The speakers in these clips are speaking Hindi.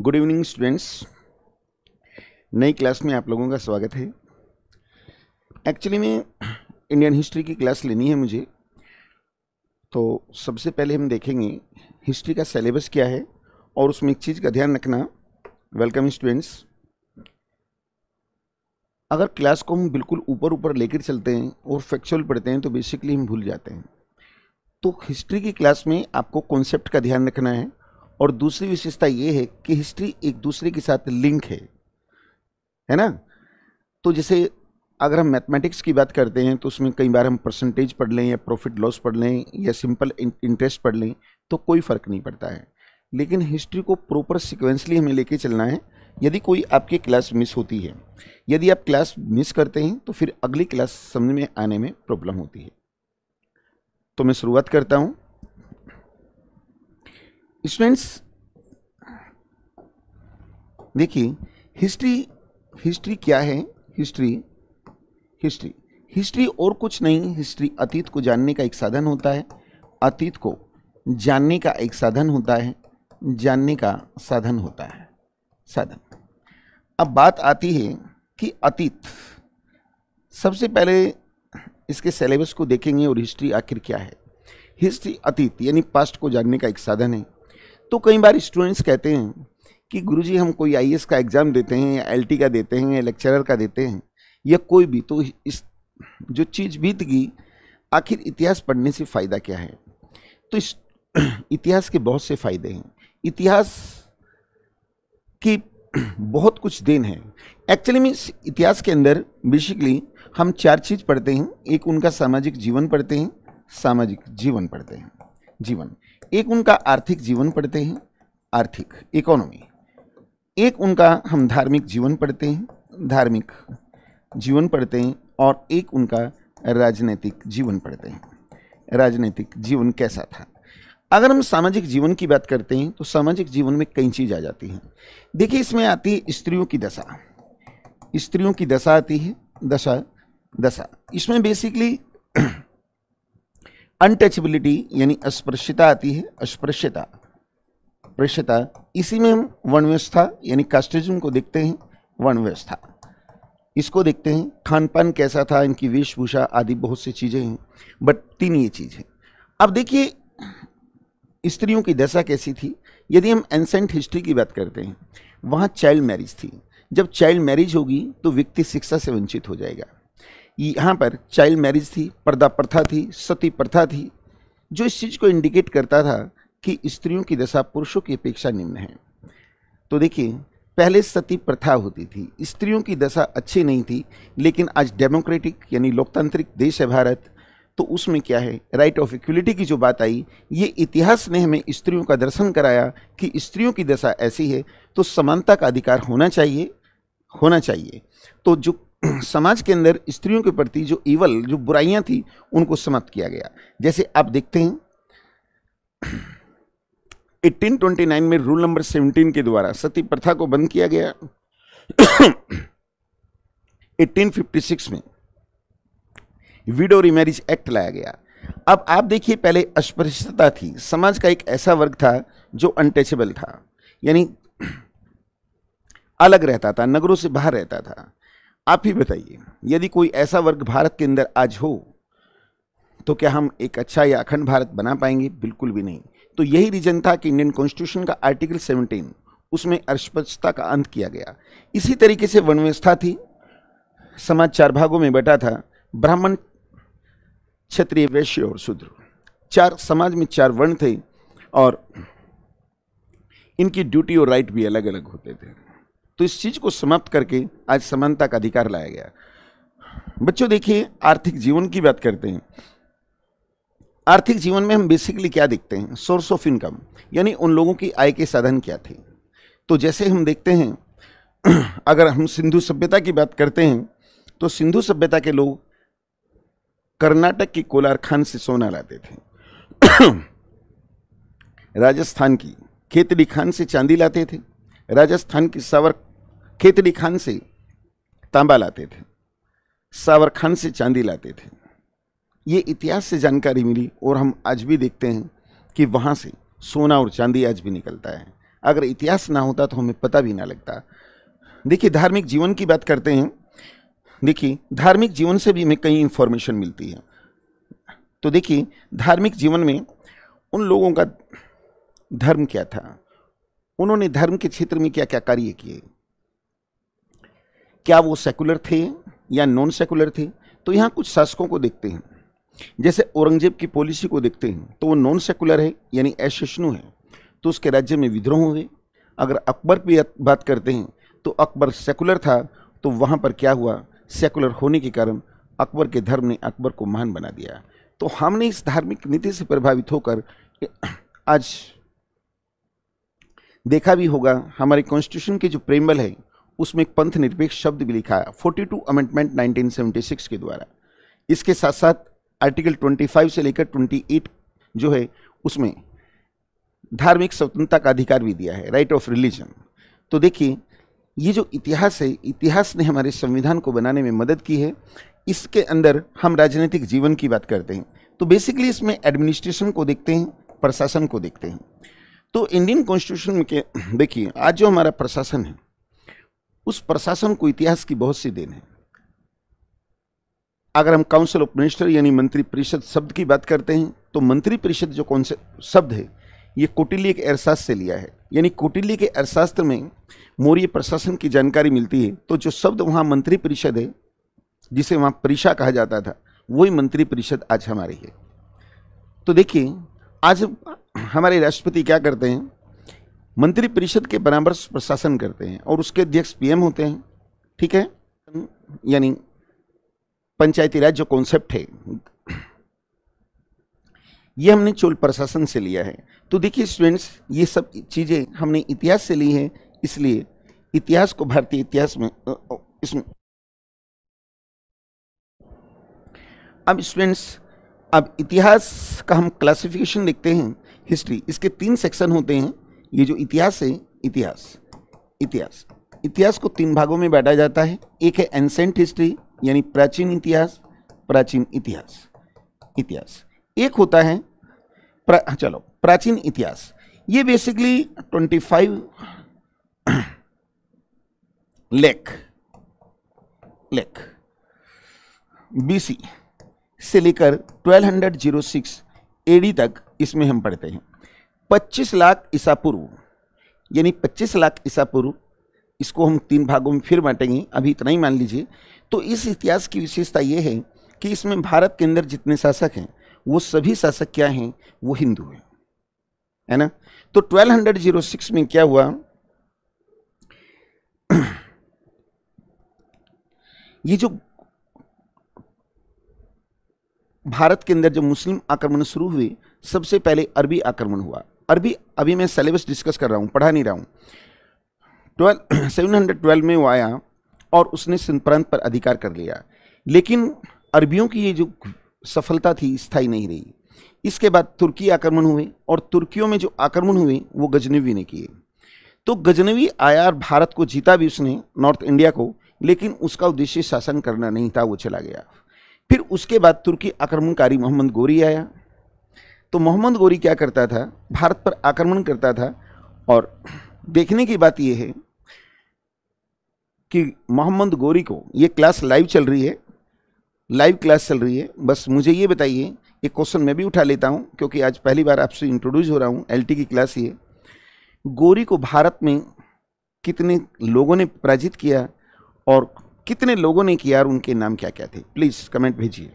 Good evening students. नई क्लास में आप लोगों का स्वागत है। एक्चुअली में इंडियन हिस्ट्री की क्लास लेनी है मुझे, तो सबसे पहले हम देखेंगे हिस्ट्री का सिलेबस क्या है और उसमें एक चीज़ का ध्यान रखना। वेलकम स्टूडेंट्स, अगर क्लास को हम बिल्कुल ऊपर लेकर चलते हैं और फैक्चुअल पढ़ते हैं तो बेसिकली हम भूल जाते हैं। तो हिस्ट्री की क्लास में आपको कॉन्सेप्ट का ध्यान रखना है और दूसरी विशेषता ये है कि हिस्ट्री एक दूसरे के साथ लिंक है ना। तो जैसे अगर हम मैथमेटिक्स की बात करते हैं तो उसमें कई बार हम परसेंटेज पढ़ लें या प्रॉफिट लॉस पढ़ लें या सिंपल इंटरेस्ट पढ़ लें तो कोई फ़र्क नहीं पड़ता है, लेकिन हिस्ट्री को प्रॉपर सिक्वेंसली हमें लेके चलना है। यदि कोई आपकी क्लास मिस होती है, यदि आप क्लास मिस करते हैं तो फिर अगली क्लास समझ में आने में प्रॉब्लम होती है। तो मैं शुरुआत करता हूँ। स्टूडेंट्स देखिए, हिस्ट्री क्या है। हिस्ट्री और कुछ नहीं, हिस्ट्री अतीत को जानने का एक साधन होता है। अतीत को जानने का एक साधन होता है, साधन। अब बात आती है कि अतीत, सबसे पहले इसके सिलेबस को देखेंगे और हिस्ट्री आखिर क्या है। हिस्ट्री अतीत यानी पास्ट को जानने का एक साधन है। तो कई बार स्टूडेंट्स कहते हैं कि गुरुजी हम कोई आईएएस का एग्ज़ाम देते हैं या एलटी का देते हैं या लेक्चरर का देते हैं या कोई भी, तो इस जो चीज़ बीत गई, आखिर इतिहास पढ़ने से फ़ायदा क्या है। तो इस इतिहास के बहुत से फ़ायदे हैं। इतिहास की बहुत कुछ देन है। एक्चुअली में इतिहास के अंदर बेसिकली हम चार चीज़ पढ़ते हैं। एक उनका सामाजिक जीवन पढ़ते हैं, जीवन। एक उनका आर्थिक जीवन पढ़ते हैं, आर्थिक इकोनॉमी। एक उनका हम धार्मिक जीवन पढ़ते हैं, और एक उनका राजनीतिक जीवन पढ़ते हैं, राजनीतिक जीवन कैसा था। अगर हम सामाजिक जीवन की बात करते हैं तो सामाजिक जीवन में कई चीज़ आ जाती हैं। देखिए, इसमें आती है स्त्रियों की दशा आती है, दशा। इसमें बेसिकली अनटचेबिलिटी यानी अस्पृश्यता आती है, अस्पृश्यता। इसी में हम वर्ण व्यवस्था यानी कास्टिज्म को देखते हैं, वर्ण व्यवस्था इसको देखते हैं। खान पान कैसा था, इनकी वेशभूषा आदि बहुत सी चीज़ें हैं, बट तीन ये चीज़ है। अब देखिए, स्त्रियों की दशा कैसी थी। यदि हम एंसेंट हिस्ट्री की बात करते हैं, वहाँ चाइल्ड मैरिज थी। जब चाइल्ड मैरिज होगी तो व्यक्ति शिक्षा से वंचित हो जाएगा। यहाँ पर चाइल्ड मैरिज थी, पर्दा प्रथा थी, सती प्रथा थी, जो इस चीज़ को इंडिकेट करता था कि स्त्रियों की दशा पुरुषों की अपेक्षा निम्न है। तो देखिए, पहले सती प्रथा होती थी, स्त्रियों की दशा अच्छी नहीं थी, लेकिन आज डेमोक्रेटिक यानी लोकतांत्रिक देश है भारत, तो उसमें क्या है, राइट ऑफ इक्वलिटी की जो बात आई, ये इतिहास ने हमें स्त्रियों का दर्शन कराया कि स्त्रियों की दशा ऐसी है तो समानता का अधिकार होना चाहिए। तो जो समाज के अंदर स्त्रियों के प्रति जो ईवल, जो बुराइयां थी, उनको समाप्त किया गया। जैसे आप देखते हैं 1829 में रूल नंबर 17 के द्वारा सती प्रथा को बंद किया गया। 1856 में विडो रीमैरिज एक्ट लाया गया। अब आप देखिए, पहले अस्पृश्यता थी, समाज का एक ऐसा वर्ग था जो अनटचेबल था, यानी अलग रहता था, नगरों से बाहर रहता था। आप ही बताइए, यदि कोई ऐसा वर्ग भारत के अंदर आज हो तो क्या हम एक अच्छा या अखंड भारत बना पाएंगे? बिल्कुल भी नहीं। तो यही रीजन था कि इंडियन कॉन्स्टिट्यूशन का आर्टिकल 17, उसमें अस्पृश्यता का अंत किया गया। इसी तरीके से वर्ण व्यवस्था थी, समाज चार भागों में बटा था, ब्राह्मण, क्षत्रिय, वैश्य और शूद्र। चार समाज में चार वर्ण थे और इनकी ड्यूटी और राइट भी अलग अलग होते थे। तो इस चीज को समाप्त करके आज समानता का अधिकार लाया गया। बच्चों देखिए, आर्थिक जीवन की बात करते हैं। आर्थिक जीवन में हम बेसिकली क्या देखते हैं, सोर्स ऑफ इनकम, यानी उन लोगों की आय के साधन क्या थे। तो जैसे हम देखते हैं, अगर हम सिंधु सभ्यता की बात करते हैं तो सिंधु सभ्यता के लोग कर्नाटक की कोलार खान से सोना लाते थे, राजस्थान की खेतड़ी खान से चांदी लाते थे, राजस्थान की सावर खेतड़ी खान से तांबा लाते थे, सावर खान से चांदी लाते थे। ये इतिहास से जानकारी मिली और हम आज भी देखते हैं कि वहाँ से सोना और चांदी आज भी निकलता है। अगर इतिहास ना होता तो हमें पता भी ना लगता। देखिए धार्मिक जीवन की बात करते हैं। देखिए धार्मिक जीवन से भी हमें कई इंफॉर्मेशन मिलती है। तो देखिए धार्मिक जीवन में उन लोगों का धर्म क्या था, उन्होंने धर्म के क्षेत्र में क्या क्या कार्य किए, क्या वो सेकुलर थे या नॉन सेकुलर थे। तो यहाँ कुछ शासकों को देखते हैं, जैसे औरंगजेब की पॉलिसी को देखते हैं तो वो नॉन सेकुलर है यानी असहिष्णु है, तो उसके राज्य में विद्रोह हुए। अगर अकबर की बात करते हैं तो अकबर सेकुलर था, तो वहाँ पर क्या हुआ, सेकुलर होने के कारण अकबर के धर्म ने अकबर को महान बना दिया। तो हमने इस धार्मिक नीति से प्रभावित होकर आज देखा भी होगा हमारे कॉन्स्टिट्यूशन के जो प्रेम्बल है उसमें एक पंथ निरपेक्ष शब्द भी लिखा है 42 अमेंडमेंट 1976 के द्वारा। इसके साथ साथ आर्टिकल 25 से लेकर 28 जो है उसमें धार्मिक स्वतंत्रता का अधिकार भी दिया है, राइट ऑफ रिलीजन। तो देखिए ये जो इतिहास है, इतिहास ने हमारे संविधान को बनाने में मदद की है। इसके अंदर हम राजनीतिक जीवन की बात करते हैं तो बेसिकली इसमें एडमिनिस्ट्रेशन को देखते हैं, प्रशासन को देखते हैं। तो इंडियन कॉन्स्टिट्यूशन में के देखिए आज जो हमारा प्रशासन है उस प्रशासन को इतिहास की बहुत सी देन है। अगर हम काउंसिल ऑफ मिनिस्टर यानी मंत्री परिषद शब्द की बात करते हैं तो मंत्री परिषद जो कौन से शब्द है ये कौटिल्य के अर्थशास्त्र से लिया है, यानी कौटिल्य के अर्थशास्त्र में मौर्य प्रशासन की जानकारी मिलती है। तो जो शब्द वहाँ मंत्री परिषद है, जिसे वहाँ परिषा कहा जाता था, वही मंत्री परिषद आज हमारी है। तो देखिए आज हमारे राष्ट्रपति क्या करते हैं, मंत्री परिषद के बराबर प्रशासन करते हैं और उसके अध्यक्ष पीएम होते हैं, ठीक है, यानी पंचायती राज जो कॉन्सेप्ट है ये हमने चोल प्रशासन से लिया है। तो देखिए स्टूडेंट्स ये सब चीजें हमने इतिहास से ली है, इसलिए इतिहास को भारतीय इतिहास में इसमें अब स्टूडेंट्स अब इतिहास का हम क्लासिफिकेशन देखते हैं। हिस्ट्री, इसके 3 सेक्शन होते हैं। ये जो इतिहास है, इतिहास को 3 भागों में बांटा जाता है। एक है एंसेंट हिस्ट्री यानी प्राचीन इतिहास, इतिहास। एक होता है प्राचीन इतिहास। ये बेसिकली 25 लाख BC से लेकर 1206 AD तक इसमें हम पढ़ते हैं। 25 लाख ईसा पूर्व यानी 25 लाख ईसा पूर्व, इसको हम 3 भागों में फिर बांटेंगे, अभी इतना ही मान लीजिए। तो इस इतिहास की विशेषता ये है कि इसमें भारत के अंदर जितने शासक हैं वो सभी शासक क्या हैं, वो हिंदू हैं, है ना। तो 1206 में क्या हुआ, ये जो भारत के अंदर जब मुस्लिम आक्रमण शुरू हुए, सबसे पहले अरबी आक्रमण हुआ। अरबी, अभी मैं सिलेबस डिस्कस कर रहा हूं, पढ़ा नहीं रहा हूं। 712 में वो आया और उसने सिंध प्रांत पर अधिकार कर लिया, लेकिन अरबियों की ये जो सफलता थी स्थायी नहीं रही। इसके बाद तुर्की आक्रमण हुए और तुर्कियों में जो आक्रमण हुए वो गजनवी ने किए। तो गजनवी आया और भारत को जीता भी उसने, नॉर्थ इंडिया को, लेकिन उसका उद्देश्य शासन करना नहीं था, वो चला गया। फिर उसके बाद तुर्की आक्रमणकारी मोहम्मद गोरी आया। तो मोहम्मद गोरी क्या करता था, भारत पर आक्रमण करता था। और देखने की बात यह है कि मोहम्मद गोरी को, ये क्लास लाइव चल रही है, लाइव क्लास चल रही है, बस मुझे ये बताइए, एक क्वेश्चन मैं भी उठा लेता हूं क्योंकि आज पहली बार आपसे इंट्रोड्यूस हो रहा हूं, LT की क्लास ये। गोरी को भारत में कितने लोगों ने पराजित किया और कितने लोगों ने किया और उनके नाम क्या क्या थे, प्लीज़ कमेंट भेजिए।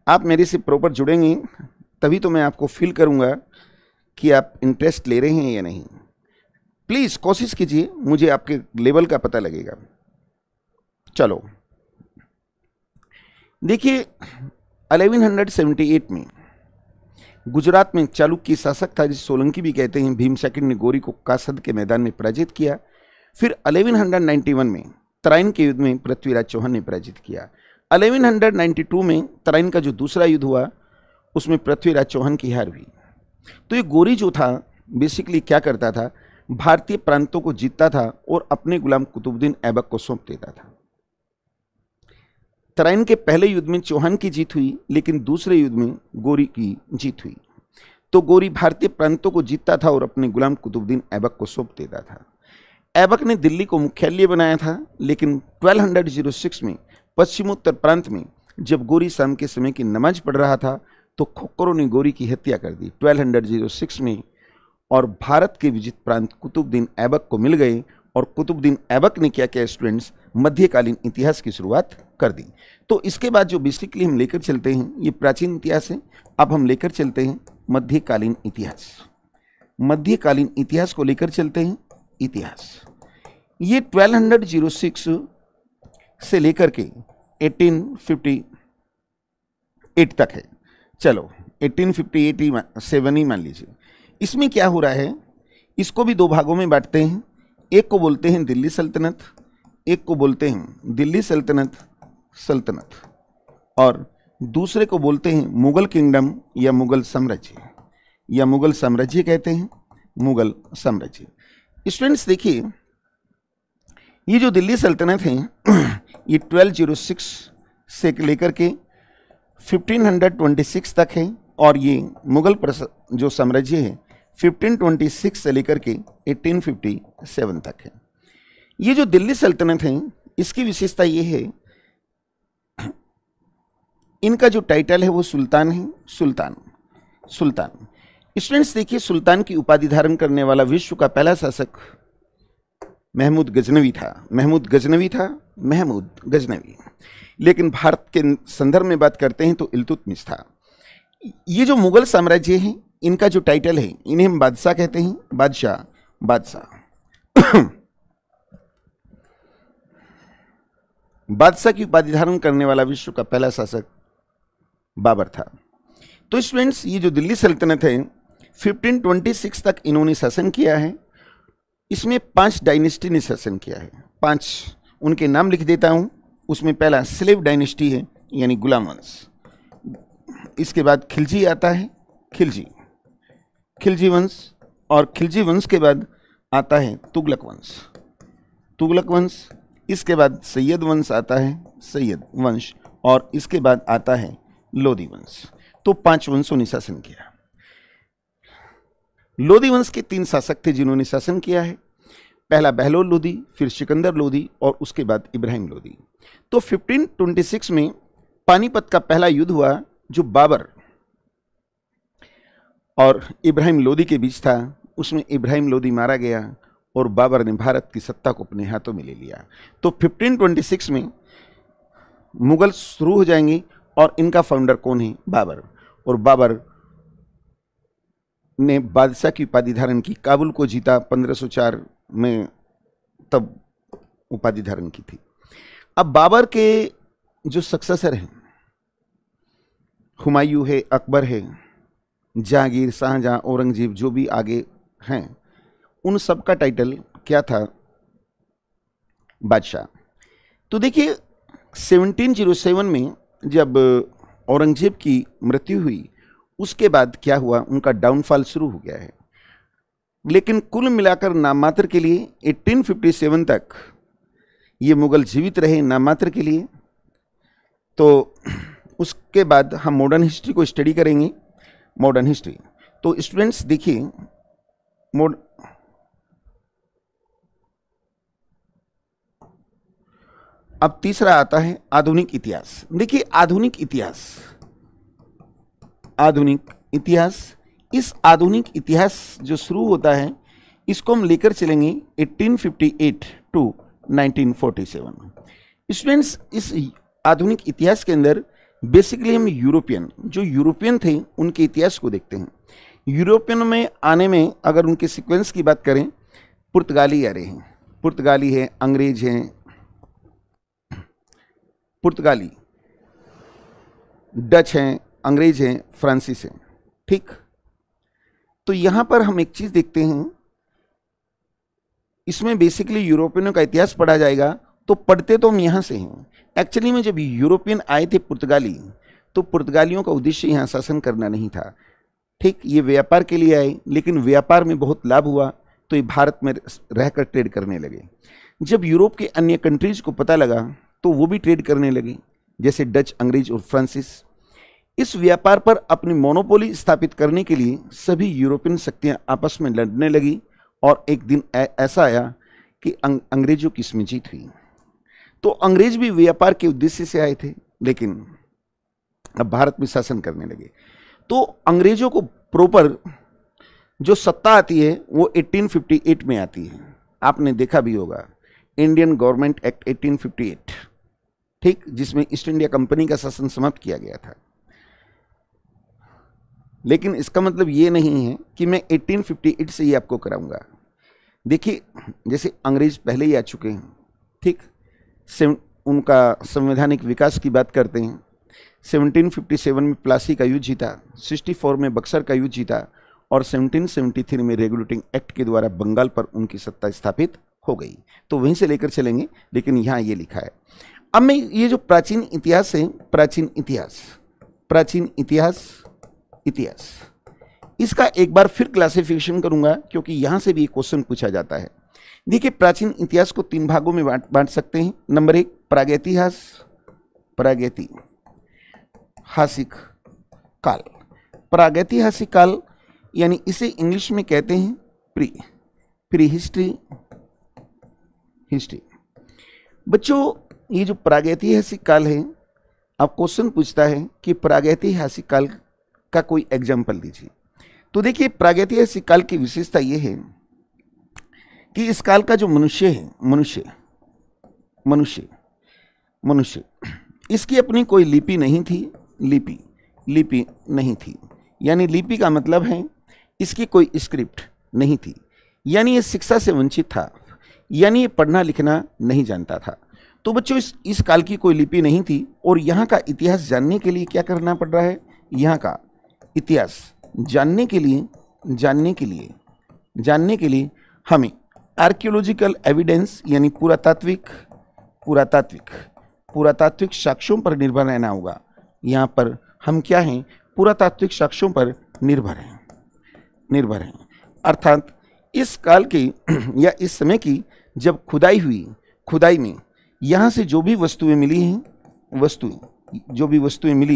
आप मेरे से प्रॉपर जुड़ेंगे तभी तो मैं आपको फील करूंगा कि आप इंटरेस्ट ले रहे हैं या नहीं। प्लीज़ कोशिश कीजिए, मुझे आपके लेवल का पता लगेगा। चलो देखिए 1178 में गुजरात में चालुक्य शासक था जिसे सोलंकी भी कहते हैं, भीम सेकंड ने गोरी को कासद के मैदान में पराजित किया। फिर 1191 में तराइन के युद्ध में पृथ्वीराज चौहान ने पराजित किया। 1192 में तराइन का जो दूसरा युद्ध हुआ उसमें पृथ्वीराज चौहान की हार हुई। तो ये गोरी जो था बेसिकली क्या करता था, भारतीय प्रांतों को जीतता था और अपने गुलाम कुतुबुद्दीन ऐबक को सौंप देता था। तराइन के पहले युद्ध में चौहान की जीत हुई, लेकिन दूसरे युद्ध में गोरी की जीत हुई। तो गोरी भारतीय प्रांतों को जीतता था और अपने गुलाम कुतुबुद्दीन ऐबक को सौंप देता था। ऐबक ने दिल्ली को मुख्यालय बनाया था, लेकिन 1206 में पश्चिमोत्तर प्रांत में जब गोरी शाम के समय की नमाज पढ़ रहा था तो खोखरों ने गोरी की हत्या कर दी 1206 में, और भारत के विजित प्रांत कुतुबुद्दीन ऐबक को मिल गए। और कुतुबुद्दीन ऐबक ने क्या किया स्टूडेंट्स, मध्यकालीन इतिहास की शुरुआत कर दी। तो इसके बाद जो बेसिकली हम लेकर चलते हैं ये प्राचीन इतिहास है। अब हम लेकर चलते हैं मध्यकालीन इतिहास। मध्यकालीन इतिहास को लेकर चलते हैं इतिहास। ये 1206 से लेकर के 1858 तक है। चलो 1858 ही मान लीजिए। इसमें क्या हो रहा है, इसको भी दो भागों में बांटते हैं। एक को बोलते हैं दिल्ली सल्तनत, एक को बोलते हैं दिल्ली सल्तनत और दूसरे को बोलते हैं मुगल किंगडम या मुगल साम्राज्य, या मुगल साम्राज्य कहते हैं, मुगल साम्राज्य। स्टूडेंट्स देखिए, ये जो दिल्ली सल्तनत है ये 1206 से लेकर के 1526 तक है, और ये मुगल जो साम्राज्य है 1526 से लेकर के 1857 तक है। ये जो दिल्ली सल्तनत है इसकी विशेषता ये है, इनका जो टाइटल है वो सुल्तान है। सुल्तान स्टूडेंट्स देखिए, सुल्तान की उपाधि धारण करने वाला विश्व का पहला शासक महमूद गजनवी था। लेकिन भारत के संदर्भ में बात करते हैं तो इल्तुतमिश था। ये जो मुगल साम्राज्य है इनका जो टाइटल है, इन्हें हम बादशाह कहते हैं, बादशाह की उपाधि धारण करने वाला विश्व का पहला शासक बाबर था। तो स्टूडेंट्स, ये जो दिल्ली सल्तनत है 1526 तक इन्होंने शासन किया है। इसमें 5 डायनेस्टी ने शासन किया है। 5 उनके नाम लिख देता हूं। उसमें पहला स्लेव डायनेस्टी है, यानी गुलाम वंश। इसके बाद खिलजी आता है, खिलजी वंश, और खिलजी वंश के बाद आता है तुगलक वंश। इसके बाद सैयद वंश आता है, सैयद वंश, और इसके बाद आता है लोधी वंश। तो 5 वंशों ने शासन किया। लोधी वंश के 3 शासक थे जिन्होंने शासन किया है। पहला बहलोल लोधी, फिर सिकंदर लोधी, और उसके बाद इब्राहिम लोधी। तो 1526 में पानीपत का पहला युद्ध हुआ जो बाबर और इब्राहिम लोधी के बीच था। उसमें इब्राहिम लोधी मारा गया और बाबर ने भारत की सत्ता को अपने हाथों में ले लिया। तो 1526 में मुगल शुरू हो जाएंगे, और इनका फाउंडर कौन है, बाबर। और बाबर ने बादशाह की उपाधि धारण की, काबुल को जीता 1504 में, तब उपाधि धारण की थी। अब बाबर के जो सक्सेसर हैं, हुमायूं है, अकबर है, जहांगीर, शाहजहां, औरंगजेब, जो भी आगे हैं, उन सब का टाइटल क्या था, बादशाह। तो देखिए 1707 में जब औरंगजेब की मृत्यु हुई, उसके बाद क्या हुआ, उनका डाउनफॉल शुरू हो गया है। लेकिन कुल मिलाकर नाममात्र के लिए 1857 तक ये मुगल जीवित रहे, नाममात्र के लिए। तो उसके बाद हम मॉडर्न हिस्ट्री को स्टडी करेंगे, मॉडर्न हिस्ट्री। तो स्टूडेंट्स देखिए, अब तीसरा आता है आधुनिक इतिहास। देखिए आधुनिक इतिहास, इस आधुनिक इतिहास जो शुरू होता है इसको हम लेकर चलेंगे 1858 टू 1947। स्टूडेंट्स, इस आधुनिक इतिहास के अंदर बेसिकली हम जो यूरोपियन थे उनके इतिहास को देखते हैं। यूरोपियन में आने में अगर उनके सीक्वेंस की बात करें, पुर्तगाली आ रहे हैं, पुर्तगाली है, अंग्रेज हैं, पुर्तगाली, डच हैं, अंग्रेज हैं, फ्रांसीस हैं, ठीक। तो यहां पर हम एक चीज देखते हैं, इसमें बेसिकली यूरोपियनों का इतिहास पढ़ा जाएगा। तो पढ़ते तो हम यहां से हैं। एक्चुअली में जब यूरोपियन आए थे पुर्तगाली, तो पुर्तगालियों का उद्देश्य यहां शासन करना नहीं था, ठीक। ये व्यापार के लिए आए, लेकिन व्यापार में बहुत लाभ हुआ तो ये भारत में रहकर ट्रेड करने लगे। जब यूरोप के अन्य कंट्रीज को पता लगा तो वो भी ट्रेड करने लगे, जैसे डच, अंग्रेज और फ्रांसीस। इस व्यापार पर अपनी मोनोपोली स्थापित करने के लिए सभी यूरोपियन शक्तियां आपस में लड़ने लगी और एक दिन ऐसा आया कि अंग्रेजों की इसमें जीत हुई। तो अंग्रेज भी व्यापार के उद्देश्य से आए थे, लेकिन अब भारत में शासन करने लगे। तो अंग्रेजों को प्रॉपर जो सत्ता आती है वो 1858 में आती है। आपने देखा भी होगा इंडियन गवर्नमेंट एक्ट 1858, ठीक, जिसमें ईस्ट इंडिया कंपनी का शासन समाप्त किया गया था। लेकिन इसका मतलब ये नहीं है कि मैं 1858 से ही आपको कराऊंगा। देखिए, जैसे अंग्रेज पहले ही आ चुके हैं, ठीक, उनका संवैधानिक विकास की बात करते हैं। 1757 में प्लासी का युद्ध जीता, 64 में बक्सर का युद्ध जीता और 1773 में रेगुलेटिंग एक्ट के द्वारा बंगाल पर उनकी सत्ता स्थापित हो गई। तो वहीं से लेकर चलेंगे, लेकिन यहाँ ये लिखा है। अब मैं ये जो प्राचीन इतिहास है, प्राचीन इतिहास, इसका एक बार फिर क्लासिफिकेशन करूंगा, क्योंकि यहां से भी एक क्वेश्चन पूछा जाता है। देखिए, प्राचीन इतिहास को 3 भागों में बांट सकते हैं। नंबर 1 प्रागैतिहासिक काल। प्रागैतिहासिक काल यानी इसे इंग्लिश में कहते हैं प्री हिस्ट्री। बच्चों, ये जो प्रागैतिहासिक काल है, अब क्वेश्चन पूछता है कि प्रागैतिहासिक काल का कोई एग्जाम्पल दीजिए। तो देखिए, प्रागैतिहासिक काल की विशेषता यह है कि इस काल का जो मनुष्य है, मनुष्य, इसकी अपनी कोई लिपि नहीं थी। लिपि नहीं थी, यानी लिपि का मतलब है इसकी कोई स्क्रिप्ट नहीं थी, यानी ये शिक्षा से वंचित था, यानी ये पढ़ना लिखना नहीं जानता था। तो बच्चों, इस काल की कोई लिपि नहीं थी। और यहाँ का इतिहास जानने के लिए क्या करना पड़ रहा है? यहाँ का इतिहास जानने के लिए हमें आर्कियोलॉजिकल एविडेंस यानी पुरातात्विक साक्ष्यों पर निर्भर रहना होगा। यहाँ पर हम क्या हैं? पुरातात्विक साक्ष्यों पर निर्भर हैं। अर्थात इस काल के या इस समय की जब खुदाई हुई, खुदाई में यहाँ से जो भी वस्तुएं मिली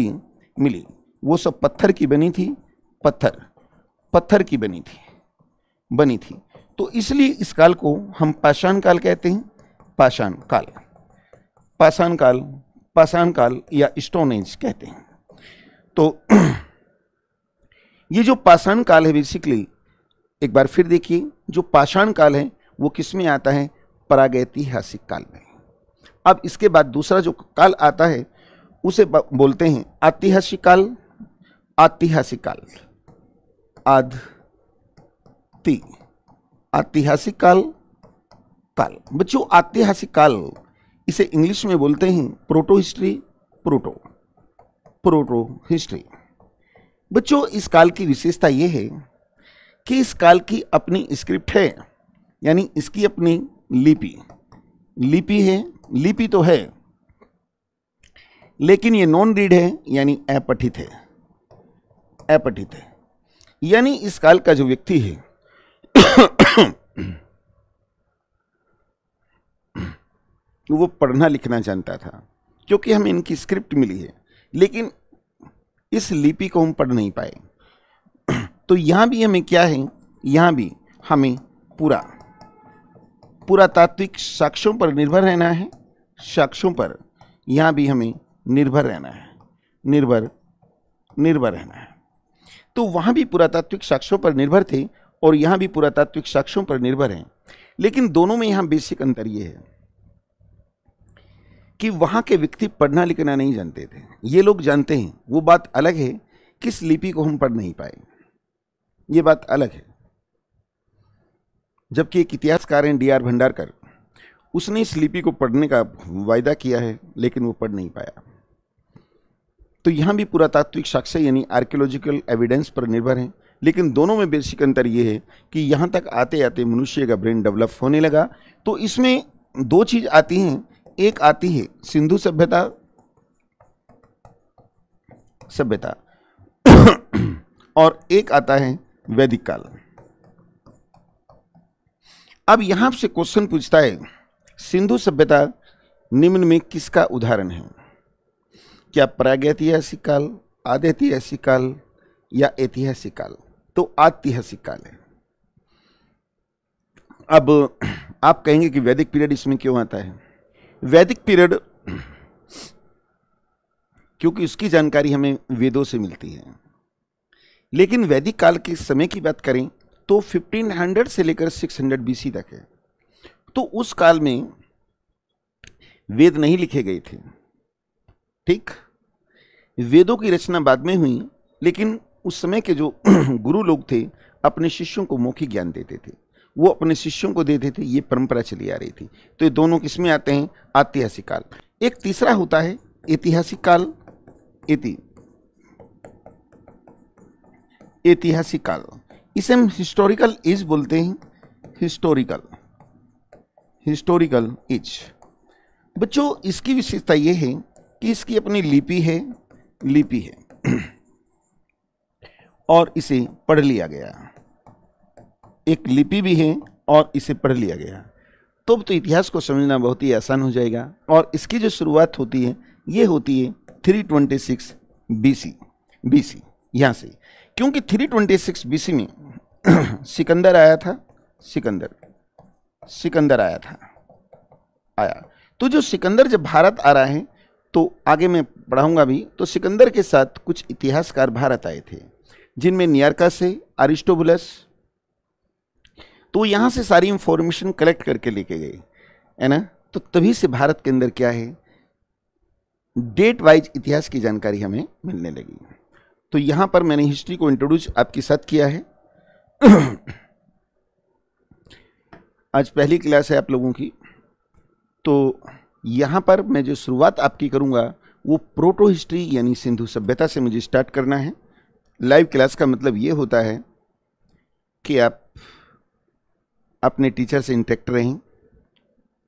हैं, मिली वो सब पत्थर की बनी थी, पत्थर की बनी थी। तो इसलिए इस काल को हम पाषाण काल कहते हैं। पाषाण काल या स्टोन एज कहते हैं। तो ये जो पाषाण काल है, बेसिकली एक बार फिर देखिए, जो पाषाण काल है वो किस में आता है? प्रागैतिहासिक काल में। अब इसके बाद दूसरा जो काल आता है उसे बोलते हैं ऐतिहासिक काल। ऐतिहासिक काल। बच्चों, ऐतिहासिक काल इसे इंग्लिश में बोलते हैं प्रोटो हिस्ट्री। बच्चों, इस काल की विशेषता यह है कि इस काल की अपनी स्क्रिप्ट है, यानी इसकी अपनी लिपि है। लिपि तो है, लेकिन ये नॉन रीड है, यानी अपठित है। यानी इस काल का जो व्यक्ति है वो पढ़ना लिखना जानता था, क्योंकि हमें इनकी स्क्रिप्ट मिली है, लेकिन इस लिपि को हम पढ़ नहीं पाए। तो यहां भी हमें क्या है? यहां भी हमें पुरातात्विक साक्ष्यों पर निर्भर रहना है। यहां भी हमें निर्भर रहना है। तो वहां भी पुरातात्विक साक्ष्यों पर निर्भर थे और यहां भी पुरातात्विक साक्ष्यों पर निर्भर हैं। लेकिन दोनों में यहां बेसिक अंतर यह है कि वहां के व्यक्ति पढ़ना लिखना नहीं जानते थे, ये लोग जानते हैं। वो बात अलग है, किस लिपि को हम पढ़ नहीं पाए, ये बात अलग है। जबकि एक इतिहासकार हैं D.R. भंडारकर, उसने इस लिपि को पढ़ने का वायदा किया है, लेकिन वो पढ़ नहीं पाया। तो यहां भी पुरातात्विक साक्ष्य यानी आर्कियोलॉजिकल एविडेंस पर निर्भर है, लेकिन दोनों में बेसिक अंतर यह है कि यहां तक आते आते मनुष्य का ब्रेन डेवलप होने लगा। तो इसमें 2 चीज आती हैं, एक आती है सिंधु सभ्यता और एक आता है वैदिक काल। अब यहां से क्वेश्चन पूछता है, सिंधु सभ्यता निम्न में किसका उदाहरण है? क्या प्रागैतिहासिक काल, आदैतिहासिक काल या ऐतिहासिक काल? तो आत्यैतिहासिक काल है। अब आप कहेंगे कि वैदिक पीरियड इसमें क्यों आता है? वैदिक पीरियड क्योंकि उसकी जानकारी हमें वेदों से मिलती है, लेकिन वैदिक काल के समय की बात करें तो 1500 से लेकर 600 बीसी तक है। तो उस काल में वेद नहीं लिखे गए थे, ठीक। वेदों की रचना बाद में हुई, लेकिन उस समय के जो गुरु लोग थे अपने शिष्यों को मौखिक ज्ञान देते थे, वो अपने शिष्यों को देते थे, ये परंपरा चली आ रही थी। तो ये दोनों किसमें आते हैं? ऐतिहासिक काल। एक तीसरा होता है ऐतिहासिक काल। ऐतिहासिक काल, इसे हम हिस्टोरिकल एज बोलते हैं। Historical age. बच्चों, इसकी विशेषता यह है कि इसकी अपनी लिपि है और इसे पढ़ लिया गया। एक लिपि भी है और इसे पढ़ लिया गया। तो इतिहास को समझना बहुत ही आसान हो जाएगा। और इसकी जो शुरुआत होती है ये होती है 326 बीसी यहां से, क्योंकि 326 बीसी में सिकंदर आया था। सिकंदर आया। तो जो सिकंदर जब भारत आ रहा है, तो आगे मैं पढ़ाऊंगा भी, तो सिकंदर के साथ कुछ इतिहासकार भारत आए थे, जिनमें नियार्का से अरिस्टोबुलस। तो यहां से सारी इंफॉर्मेशन कलेक्ट करके लेके गए, है ना। तो तभी से भारत के अंदर क्या है, डेट वाइज इतिहास की जानकारी हमें मिलने लगी। तो यहां पर मैंने हिस्ट्री को इंट्रोड्यूस आपके साथ किया है। आज पहली क्लास है आप लोगों की, तो यहां पर मैं जो शुरुआत आपकी करूंगा वो प्रोटो हिस्ट्री यानी सिंधु सभ्यता से मुझे स्टार्ट करना है। लाइव क्लास का मतलब ये होता है कि आप अपने टीचर से इंटरेक्ट रहें,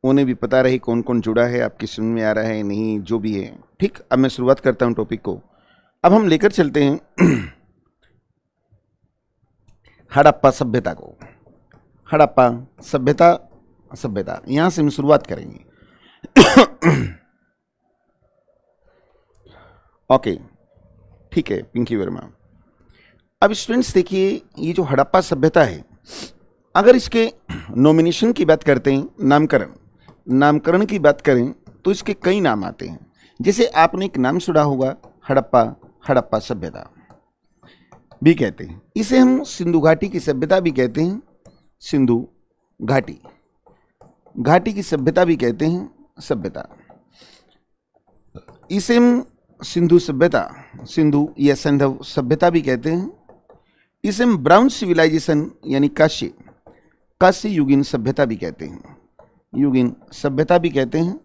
उन्हें भी पता रहे कौन कौन जुड़ा है, आपकी समझ में आ रहा है नहीं, जो भी है, ठीक। अब मैं शुरुआत करता हूं टॉपिक को। अब हम लेकर चलते हैं हड़प्पा सभ्यता को। हड़प्पा सभ्यता यहां से हम शुरुआत करेंगे। ओके, ठीक है पिंकी वर्मा। अब स्टूडेंट्स देखिए, ये जो हड़प्पा सभ्यता है, अगर इसके नॉमिनेशन की बात करते हैं, नामकरण की बात करें, तो इसके कई नाम आते हैं। जैसे आपने एक नाम सुना होगा, हड़प्पा सभ्यता भी कहते हैं। इसे हम सिंधु घाटी की सभ्यता भी कहते हैं, सिंधु घाटी की सभ्यता भी कहते हैं, सभ्यता। इसे हम सिंधु या सिंधव सभ्यता भी कहते हैं। इसे हम ब्राउन सिविलाइजेशन यानी काशी युगीन सभ्यता भी कहते हैं,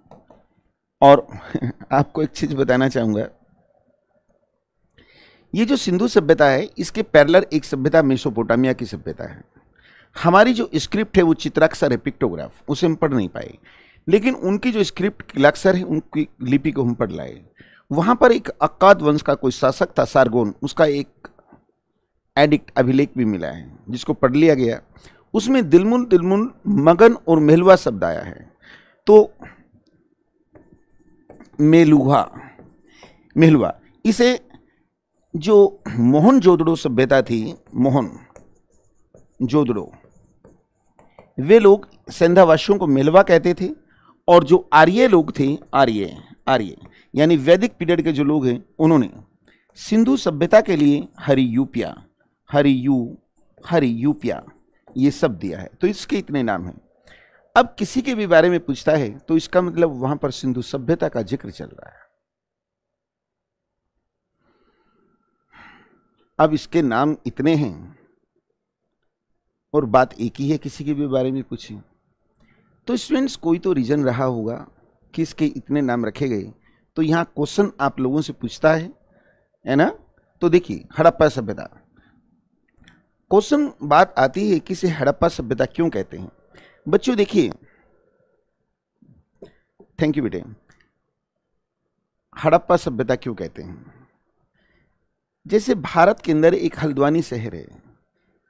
और आपको एक चीज बताना चाहूंगा, ये जो सिंधु सभ्यता है, इसके पैरेलल एक सभ्यता मेसोपोटामिया की सभ्यता है। हमारी जो स्क्रिप्ट है वो चित्राक्षर है, पिक्टोग्राफ, उसे हम पढ़ नहीं पाए, लेकिन उनकी जो स्क्रिप्ट किलाक्षर है, उनकी लिपि को हम पढ़ लाए। वहां पर एक अक्काद वंश का कोई शासक था, सारगोन, उसका एक एडिक्ट अभिलेख भी मिला है, जिसको पढ़ लिया गया। उसमें दिलमुल, मगन और मेहलुआ शब्द आया है। तो मेहलुआ, इसे जो मोहनजोदड़ो सभ्यता थी, मोहनजोदड़ो, वे लोग सिंधावासियों को मेलवा कहते थे। और जो आर्य लोग थे, आर्य यानी वैदिक पीरियड के जो लोग हैं, उन्होंने सिंधु सभ्यता के लिए हरियूपिया ये सब दिया है। तो इसके इतने नाम हैं। अब किसी के भी बारे में पूछता है तो इसका मतलब वहां पर सिंधु सभ्यता का जिक्र चल रहा है। अब इसके नाम इतने हैं और बात एक ही है, किसी के भी बारे में पूछें तो स्टूडेंट्स कोई तो रीजन रहा होगा कि इसके इतने नाम रखे गए। तो यहाँ क्वेश्चन आप लोगों से पूछता है ना। तो देखिए, हड़प्पा सभ्यता, क्वेश्चन बात आती है कि इसे हड़प्पा सभ्यता क्यों कहते हैं। बच्चों देखिए, थैंक यू बेटे, हड़प्पा सभ्यता क्यों कहते हैं। जैसे भारत के अंदर एक हल्द्वानी शहर है,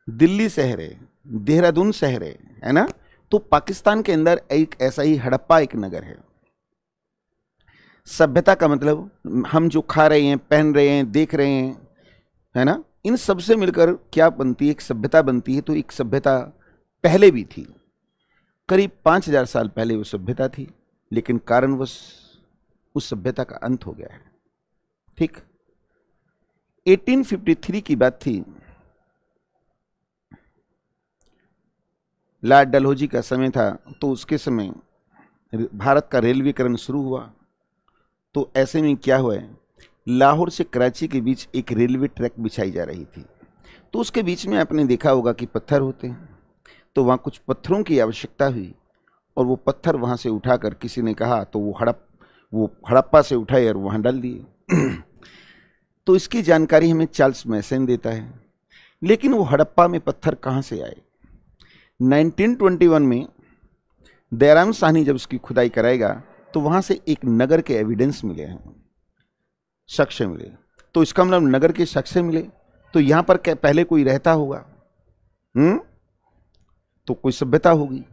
दिल्ली शहर है, देहरादून शहर है ना। तो पाकिस्तान के अंदर एक ऐसा ही हड़प्पा एक नगर है। सभ्यता का मतलब हम जो खा रहे हैं, पहन रहे हैं, देख रहे हैं, है ना, इन सब से मिलकर क्या बनती है, एक सभ्यता बनती है। तो एक सभ्यता पहले भी थी, करीब 5000 साल पहले वो सभ्यता थी, लेकिन कारणवश उस सभ्यता का अंत हो गया है। ठीक, 1853 की बात थी, लॉर्ड डलहौजी का समय था। तो उसके समय भारत का रेलवेकरण शुरू हुआ। तो ऐसे में क्या हुआ है, लाहौर से कराची के बीच एक रेलवे ट्रैक बिछाई जा रही थी। तो उसके बीच में आपने देखा होगा कि पत्थर होते हैं, तो वहाँ कुछ पत्थरों की आवश्यकता हुई और वो पत्थर वहाँ से उठाकर किसी ने कहा, तो वो हड़प्पा से उठाए और वहाँ डाल दिए। तो इसकी जानकारी हमें चार्ल्स मैसन देता है। लेकिन वो हड़प्पा में पत्थर कहाँ से आए? 1921 में दयाराम साहनी जब उसकी खुदाई कराएगा तो वहाँ से एक नगर के एविडेंस मिले हैं, साक्ष्य मिले। तो इसका मतलब नगर के साक्ष्य मिले तो यहाँ पर क्या पहले कोई रहता होगा, तो कोई सभ्यता होगी।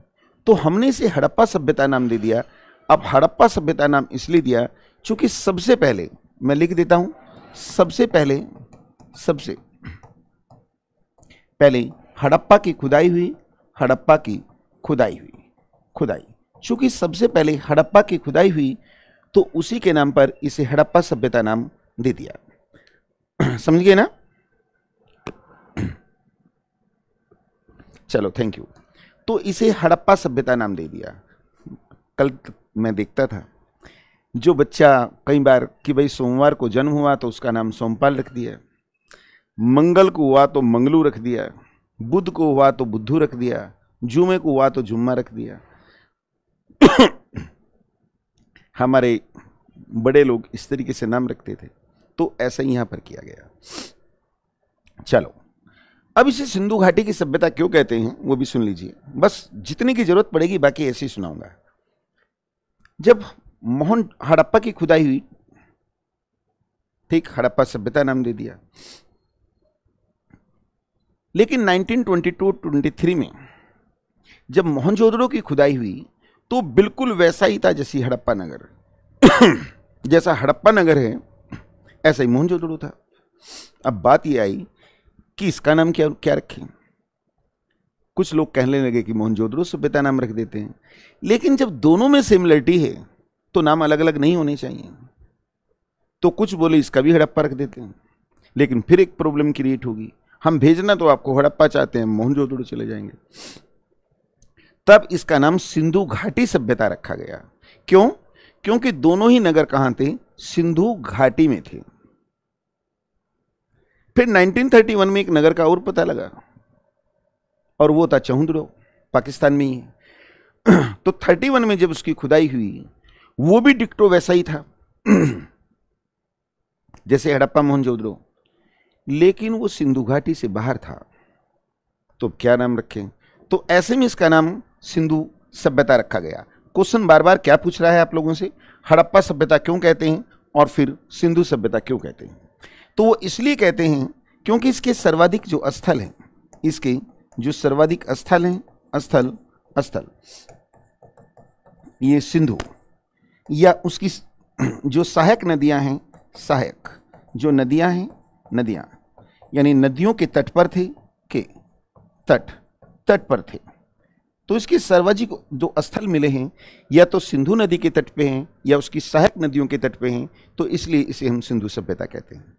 तो हमने इसे हड़प्पा सभ्यता नाम दे दिया। अब हड़प्पा सभ्यता नाम इसलिए दिया क्योंकि सबसे पहले, मैं लिख देता हूं, सबसे पहले हड़प्पा की खुदाई हुई, हड़प्पा की खुदाई। चूंकि सबसे पहले हड़प्पा की खुदाई हुई तो उसी के नाम पर इसे हड़प्पा सभ्यता नाम दे दिया। समझ गए ना? चलो, थैंक यू। तो इसे हड़प्पा सभ्यता नाम दे दिया। कल मैं देखता था जो बच्चा कई बार कि भाई सोमवार को जन्म हुआ तो उसका नाम सोमपाल रख दिया, मंगल को हुआ तो मंगलू रख दिया, बुध को हुआ तो बुद्धू रख दिया, जुमे को हुआ तो जुम्मा रख दिया। हमारे बड़े लोग इस तरीके से नाम रखते थे, तो ऐसा ही यहां पर किया गया। चलो, अब इसे सिंधु घाटी की सभ्यता क्यों कहते हैं वो भी सुन लीजिए, बस जितने की जरूरत पड़ेगी, बाकी ऐसे ही सुनाऊंगा। जब मोहन हड़प्पा की खुदाई हुई, ठीक, हड़प्पा सभ्यता नाम दे दिया। लेकिन 1922-23 में जब मोहनजोदड़ो की खुदाई हुई तो बिल्कुल वैसा ही था जैसी हड़प्पा नगर। जैसा हड़प्पा नगर है ऐसा ही मोहनजोदड़ो था। अब बात यह आई कि इसका नाम क्या रखें। कुछ लोग कहने लगे कि मोहनजोदड़ो सभ्यता नाम रख देते हैं, लेकिन जब दोनों में सिमिलरिटी है तो नाम अलग अलग नहीं होने चाहिए। तो कुछ बोले इसका भी हड़प्पा रख देते हैं, लेकिन फिर एक प्रॉब्लम क्रिएट होगी, हम भेजना तो आपको हड़प्पा चाहते हैं, मोहनजोदड़ो चले जाएंगे। तब इसका नाम सिंधु घाटी सभ्यता रखा गया। क्यों? क्योंकि दोनों ही नगर कहां थे? सिंधु घाटी में थे। फिर 1931 में एक नगर का और पता लगा और वो था चहुंदड़ो, पाकिस्तान में ही है। तो 31 में जब उसकी खुदाई हुई वो भी डिक्टो वैसा ही था जैसे हड़प्पा मोहनजोदड़ो, लेकिन वो सिंधु घाटी से बाहर था। तो क्या नाम रखें? तो ऐसे में इसका नाम सिंधु सभ्यता रखा गया। क्वेश्चन बार बार क्या पूछ रहा है आप लोगों से? हड़प्पा सभ्यता क्यों कहते हैं और फिर सिंधु सभ्यता क्यों कहते हैं? तो वो इसलिए कहते हैं क्योंकि इसके सर्वाधिक जो स्थल हैं, इसके जो सर्वाधिक स्थल हैं, स्थल ये सिंधु या उसकी जो सहायक नदियां हैं, सहायक जो नदियां हैं, नदियां यानी नदियों के तट पर थे, के तट पर थे। तो इसके सर्वाधिक जो स्थल मिले हैं या तो सिंधु नदी के तट पे हैं या उसकी सहायक नदियों के तट पे हैं, तो इसलिए इसे हम सिंधु सभ्यता कहते हैं।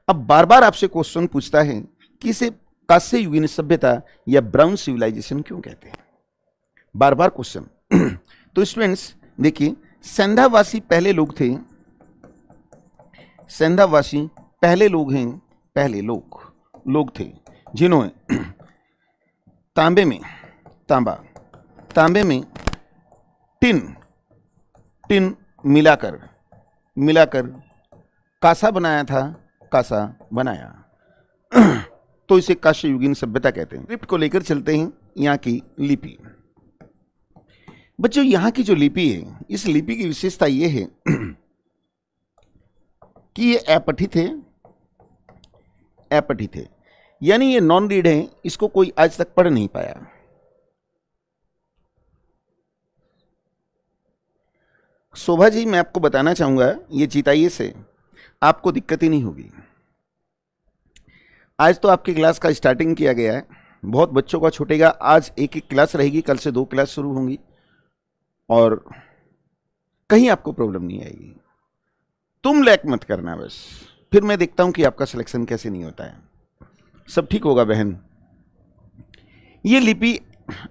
अब बार बार आपसे क्वेश्चन पूछता है कि इसे कांस्य युगीन सभ्यता या ब्राउन सिविलाइजेशन क्यों कहते हैं? बार बार क्वेश्चन। तो स्टूडेंट्स देखिए, सेंधावासी पहले लोग थे, सेंधावासी पहले लोग हैं, पहले लोग थे जिन्होंने तांबे में टिन मिलाकर कांसा बनाया तो इसे कांस्य युगीन सभ्यता कहते हैं। स्क्रिप्ट को लेकर चलते हैं यहाँ की लिपि। बच्चों, यहाँ की जो लिपि है, इस लिपि की विशेषता यह है कि ये अपठित है, यानी ये नॉन रीड है, इसको कोई आज तक पढ़ नहीं पाया। शोभा जी, मैं आपको बताना चाहूंगा, ये चिताइए से आपको दिक्कत ही नहीं होगी। आज तो आपकी क्लास का स्टार्टिंग किया गया है, बहुत बच्चों का छूटेगा। आज एक एक क्लास रहेगी, कल से 2 क्लास शुरू होंगी और कहीं आपको प्रॉब्लम नहीं आएगी। तुम लैक मत करना बस, फिर मैं देखता हूं कि आपका सिलेक्शन कैसे नहीं होता है। सब ठीक होगा बहन। ये लिपि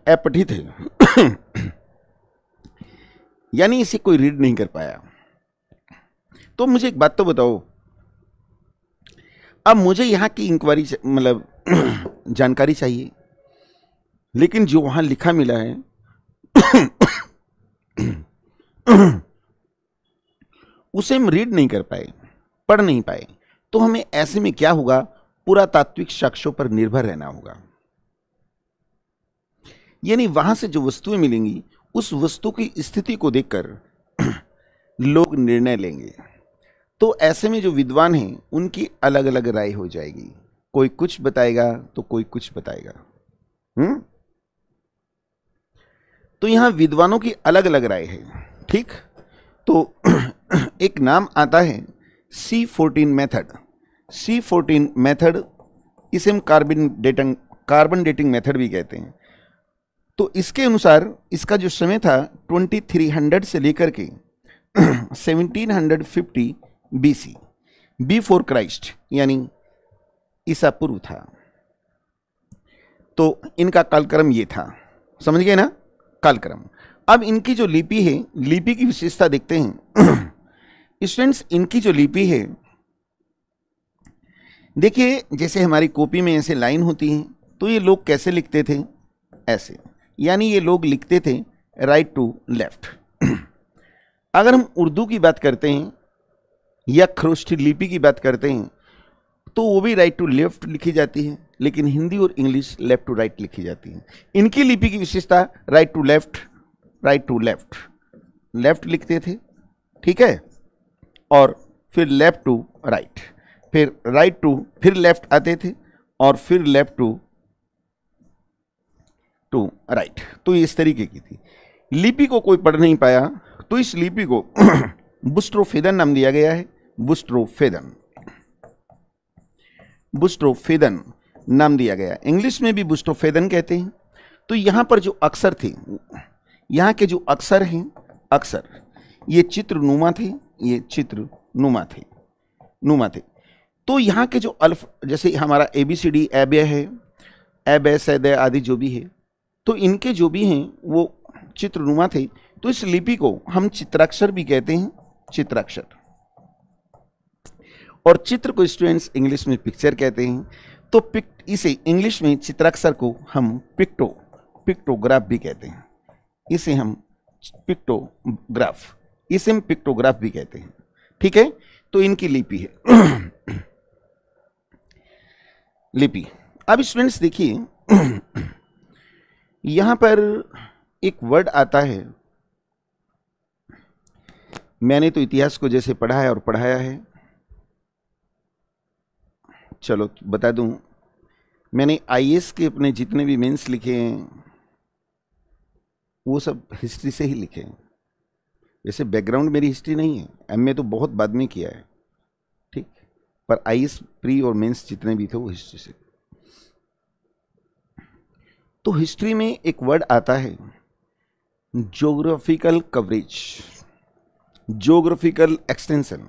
अपठित है यानी इसे कोई रीड नहीं कर पाया। तो मुझे एक बात तो बताओ, अब मुझे यहां की इंक्वायरी मतलब जानकारी चाहिए, लेकिन जो वहां लिखा मिला है उसे हम रीड नहीं कर पाए, पढ़ नहीं पाए, तो हमें ऐसे में क्या होगा, पुरातात्विक साक्ष्यों पर निर्भर रहना होगा। यानी वहां से जो वस्तुएं मिलेंगी, उस वस्तु की स्थिति को देखकर लोग निर्णय लेंगे। तो ऐसे में जो विद्वान हैं उनकी अलग अलग राय हो जाएगी, कोई कुछ बताएगा तो कोई कुछ बताएगा। तो यहां विद्वानों की अलग अलग राय है, ठीक। तो एक नाम आता है C14 मेथड। C14 मेथड, इसे हम कार्बन डेटिंग मेथड भी कहते हैं। तो इसके अनुसार इसका जो समय था 2300 से लेकर के 1750 BC, बिफोर क्राइस्ट, यानी ईसा पूर्व था। तो इनका कालक्रम ये था, समझ गए ना, कालक्रम। अब इनकी जो लिपि है, लिपि की विशेषता देखते हैं स्टूडेंट्स। इनकी जो लिपि है, देखिए जैसे हमारी कॉपी में ऐसे लाइन होती हैं, तो ये लोग कैसे लिखते थे, ऐसे, यानी ये लोग लिखते थे राइट टू लेफ्ट। अगर हम उर्दू की बात करते हैं या खरोष्ठी लिपि की बात करते हैं, तो वो भी राइट टू लेफ्ट लिखी जाती है, लेकिन हिंदी और इंग्लिश लेफ्ट टू राइट लिखी जाती है। इनकी लिपि की विशेषता right to left, right to left, left लिखते थे, ठीक है, और फिर लेफ्ट टू राइट, फिर राइट टू, फिर लेफ्ट आते थे, और फिर लेफ्ट टू राइट। तो ये इस तरीके की थी। लिपि को कोई पढ़ नहीं पाया, तो इस लिपि को बुस्ट्रोफेदन नाम दिया गया है। बुस्ट्रोफेदन, बुस्ट्रोफेदन नाम दिया गया। इंग्लिश में भी बुस्ट्रोफेदन कहते हैं। तो यहां पर जो अक्षर थे, यहां के जो अक्षर हैं, अक्षर ये चित्रनुमा थे, ये चित्रनुमा थे, नुमा थे। तो यहां के जो अल्फ, जैसे हमारा ABCD एबे है, एबे सैदे आदि जो भी है, तो इनके जो भी हैं वो चित्रनुमा थे। तो इस लिपि को हम चित्राक्षर भी कहते हैं, चित्राक्षर। और चित्र को स्टूडेंट्स इंग्लिश में पिक्चर कहते हैं। तो इसे इंग्लिश में चित्राक्षर को हम पिक्टोग्राफ भी कहते हैं। इसे हम पिक्टोग्राफ, इसे हम पिक्टोग्राफ भी कहते हैं, ठीक है। तो इनकी लिपि है लिपि। अब स्टूडेंट्स देखिए यहां पर एक वर्ड आता है, मैंने तो इतिहास को जैसे पढ़ा है और पढ़ाया है, चलो बता दूं, मैंने IAS के अपने जितने भी मेंस लिखे हैं वो सब हिस्ट्री से ही लिखे हैं। वैसे बैकग्राउंड मेरी हिस्ट्री नहीं है, MA तो बहुत बाद में किया है, ठीक, पर IAS प्री और मेंस जितने भी थे वो हिस्ट्री से। तो हिस्ट्री में एक वर्ड आता है ज्योग्राफिकल कवरेज, ज्योग्राफिकल एक्सटेंशन,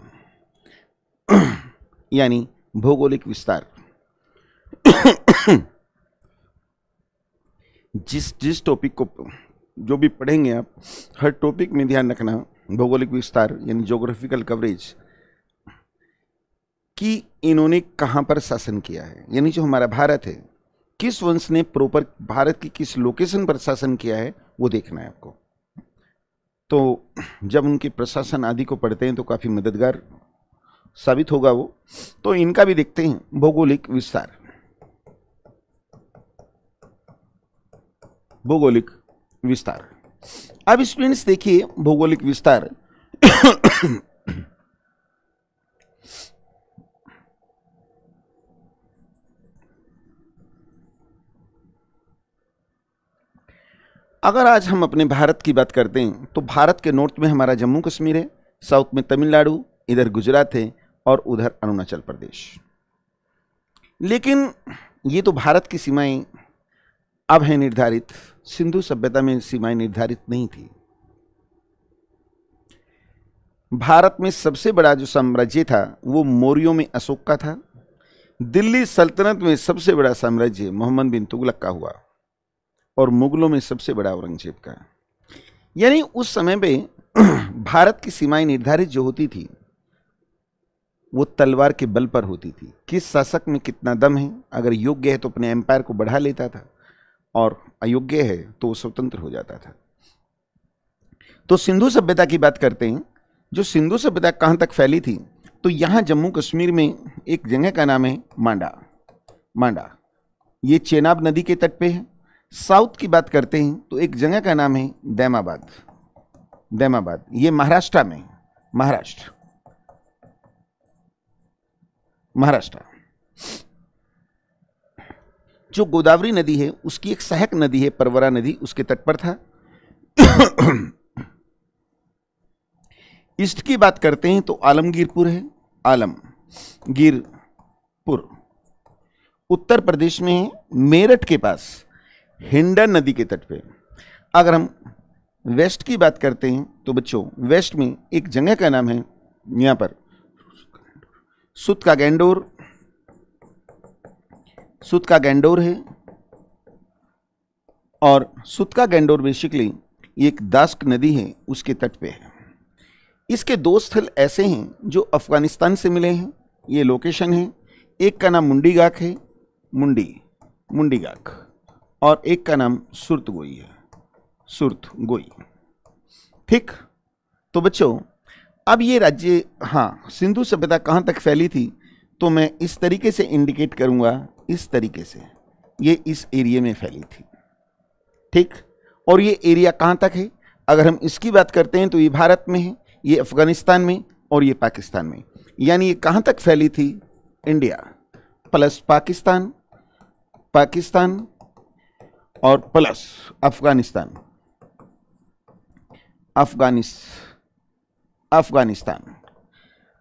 यानी भौगोलिक विस्तार। जिस टॉपिक को जो भी पढ़ेंगे आप, हर टॉपिक में ध्यान रखना भौगोलिक विस्तार यानी ज्योग्राफिकल कवरेज, कि इन्होंने कहां पर शासन किया है, यानी जो हमारा भारत है, किस वंश ने प्रॉपर भारत की किस लोकेशन पर शासन किया है, वो देखना है आपको। तो जब उनके प्रशासन आदि को पढ़ते हैं तो काफी मददगार साबित होगा वो। तो इनका भी देखते हैं भौगोलिक विस्तार, भौगोलिक विस्तार। अब स्टूडेंट्स देखिए भौगोलिक विस्तार अगर आज हम अपने भारत की बात करते हैं तो भारत के नॉर्थ में हमारा जम्मू कश्मीर है, साउथ में तमिलनाडु, इधर गुजरात है और उधर अरुणाचल प्रदेश। लेकिन ये तो भारत की सीमाएं अब है निर्धारित, सिंधु सभ्यता में सीमाएं निर्धारित नहीं थी। भारत में सबसे बड़ा जो साम्राज्य था वो मौर्यों में अशोक का था। दिल्ली सल्तनत में सबसे बड़ा साम्राज्य मोहम्मद बिन तुगलक का हुआ और मुगलों में सबसे बड़ा औरंगजेब का। यानी उस समय पे भारत की सीमाएं निर्धारित जो होती थी वो तलवार के बल पर होती थी। किस शासक में कितना दम है, अगर योग्य है तो अपने एम्पायर को बढ़ा लेता था और अयोग्य है तो वो स्वतंत्र हो जाता था। तो सिंधु सभ्यता की बात करते हैं। जो सिंधु सभ्यता कहां तक फैली थी, तो यहां जम्मू कश्मीर में एक जगह का नाम है मांडा। ये चेनाब नदी के तट पे है। साउथ की बात करते हैं तो एक जगह का नाम है दैमाबाद। ये महाराष्ट्र में, महाराष्ट्र। जो गोदावरी नदी है उसकी एक सहायक नदी है परवरा नदी, उसके तट पर था। ईस्ट की बात करते हैं तो आलमगीरपुर है, आलमगीरपुर उत्तर प्रदेश में है, मेरठ के पास हिंडन नदी के तट पे। अगर हम वेस्ट की बात करते हैं तो बच्चों वेस्ट में एक जगह का नाम है यहां पर सुत का गैंडोर है। और सुत का गैंडोर बेसिकली एक दास्क नदी है उसके तट पे है। इसके दो स्थल ऐसे हैं जो अफगानिस्तान से मिले हैं, ये लोकेशन है। एक का नाम मुंडीगाक है, मुंडीगाक, और एक का नाम सुरतगोई है, सुरतगोई। ठीक, तो बच्चों अब ये राज्य, हाँ, सिंधु सभ्यता कहाँ तक फैली थी तो मैं इस तरीके से इंडिकेट करूंगा, इस तरीके से, ये इस एरिया में फैली थी। ठीक, और ये एरिया कहाँ तक है, अगर हम इसकी बात करते हैं तो ये भारत में है, ये अफगानिस्तान में और ये पाकिस्तान में। यानी ये कहाँ तक फैली थी, इंडिया प्लस पाकिस्तान और प्लस अफगानिस्तान।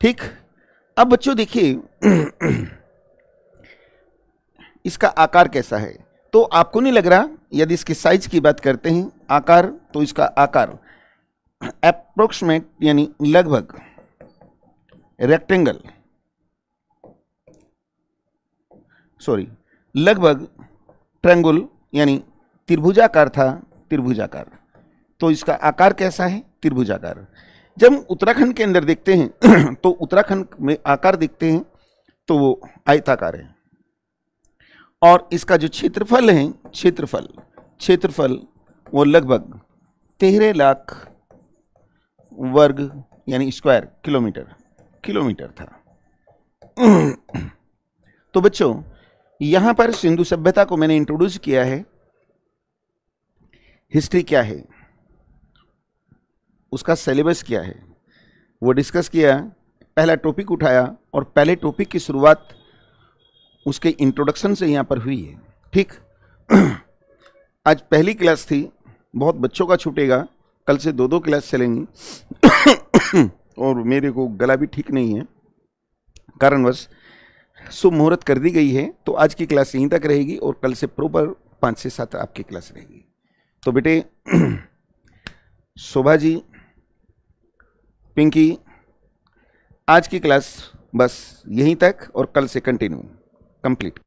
ठीक, अब बच्चों देखिए इसका आकार कैसा है। तो आपको नहीं लग रहा, यदि इसके साइज की बात करते हैं आकार, तो इसका आकार अप्रोक्सीमेट यानी लगभग रेक्टेंगल, लगभग ट्रायंगल यानी त्रिभुजाकार था, त्रिभुजाकार। तो इसका आकार कैसा है, त्रिभुजाकार। जब हम उत्तराखंड के अंदर देखते हैं तो उत्तराखंड में आकार देखते हैं तो वो आयताकार है। और इसका जो क्षेत्रफल है, क्षेत्रफल वो लगभग 13 लाख वर्ग यानी स्क्वायर किलोमीटर था। तो बच्चों यहां पर सिंधु सभ्यता को मैंने इंट्रोड्यूस किया है। हिस्ट्री क्या है, उसका सिलेबस क्या है, वो डिस्कस किया। पहला टॉपिक उठाया और पहले टॉपिक की शुरुआत उसके इंट्रोडक्शन से यहाँ पर हुई है। ठीक, आज पहली क्लास थी, बहुत बच्चों का छूटेगा, कल से 2-2 क्लास चलेंगी। और मेरे को गला भी ठीक नहीं है, कारणवश शुभ मुहूर्त कर दी गई है, तो आज की क्लास यहीं तक रहेगी और कल से प्रॉपर 5 से 7 आपकी क्लास रहेगी। तो बेटे शोभा जी, पिंकी, आज की क्लास बस यहीं तक और कल से कंप्लीट।